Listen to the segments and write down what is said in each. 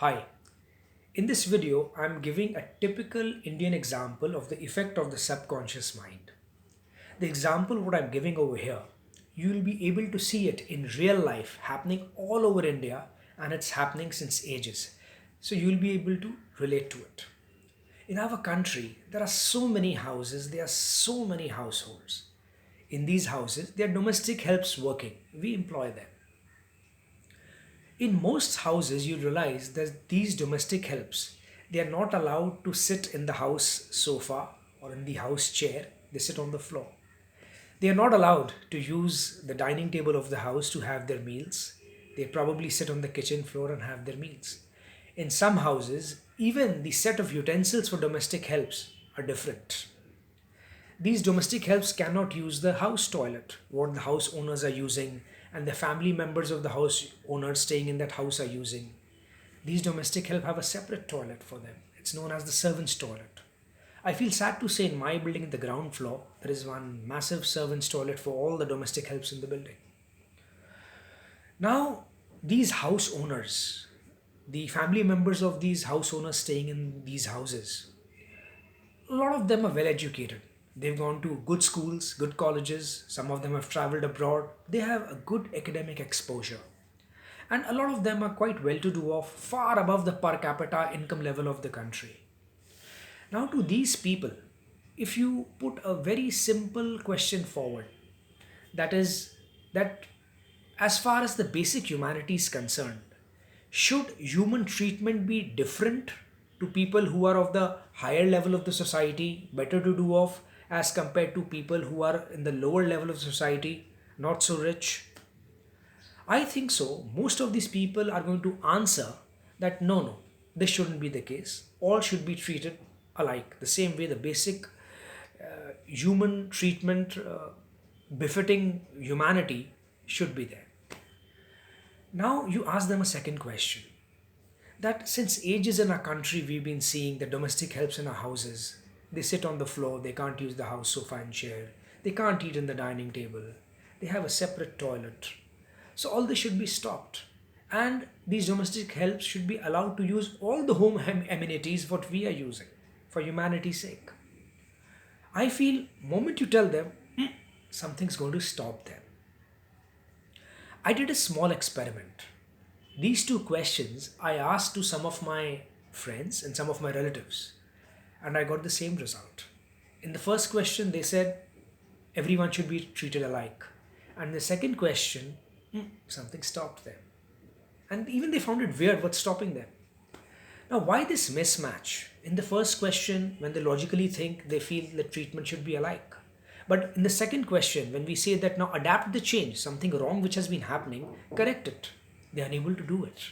Hi, in this video, I'm giving a typical Indian example of the effect of the subconscious mind. The example what I'm giving over here, you will be able to see it in real life happening all over India and it's happening since ages. So you'll be able to relate to it. In our country, there are so many houses, there are so many households. In these houses, there are domestic helps working. We employ them. In most houses, you realize that these domestic helps, they are not allowed to sit in the house sofa or in the house chair, they sit on the floor. They are not allowed to use the dining table of the house to have their meals. They probably sit on the kitchen floor and have their meals. In some houses, even the set of utensils for domestic helps are different. These domestic helps cannot use the house toilet, what the house owners are using, and the family members of the house owners staying in that house are using. These domestic help have a separate toilet for them. It's known as the servants' toilet. I feel sad to say in my building in the ground floor, there is one massive servants' toilet for all the domestic helps in the building. Now, these house owners, the family members of these house owners staying in these houses, a lot of them are well educated. They've gone to good schools, good colleges, some of them have traveled abroad. They have a good academic exposure. And a lot of them are quite well to do off, far above the per capita income level of the country. Now, to these people, if you put a very simple question forward, that is, that as far as the basic humanity is concerned, should human treatment be different to people who are of the higher level of the society, better to do off, as compared to people who are in the lower level of society, not so rich? I think so. Most of these people are going to answer that no, this shouldn't be the case. All should be treated alike, the same way the basic human treatment befitting humanity should be there. Now you ask them a second question, that since ages in our country we've been seeing the domestic helps in our houses. They sit on the floor, they can't use the house sofa and chair, they can't eat in the dining table, they have a separate toilet. So all this should be stopped. And these domestic helps should be allowed to use all the home amenities what we are using for humanity's sake. I feel moment you tell them, something's going to stop them. I did a small experiment. These two questions I asked to some of my friends and some of my relatives, and I got the same result. In the first question, they said everyone should be treated alike. And the second question, something stopped them. And even they found it weird what's stopping them. Now, why this mismatch? In the first question, when they logically think, they feel that treatment should be alike. But in the second question, when we say that now adapt the change, something wrong which has been happening, correct it, they are unable to do it.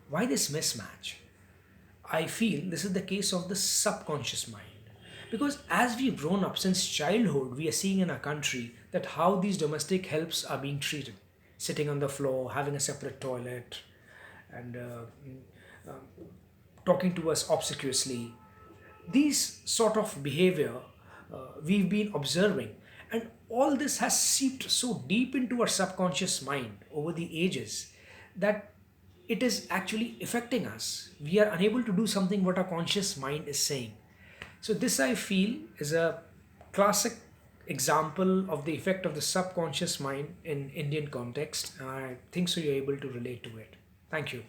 Why this mismatch? I feel this is the case of the subconscious mind. Because as we've grown up since childhood, we are seeing in our country that how these domestic helps are being treated. Sitting on the floor, having a separate toilet, and talking to us obsequiously. These sort of behavior we've been observing, and all this has seeped so deep into our subconscious mind over the ages that it is actually affecting us. We are unable to do something what our conscious mind is saying. So, this I feel is a classic example of the effect of the subconscious mind in Indian context. I think so you're able to relate to it. Thank you.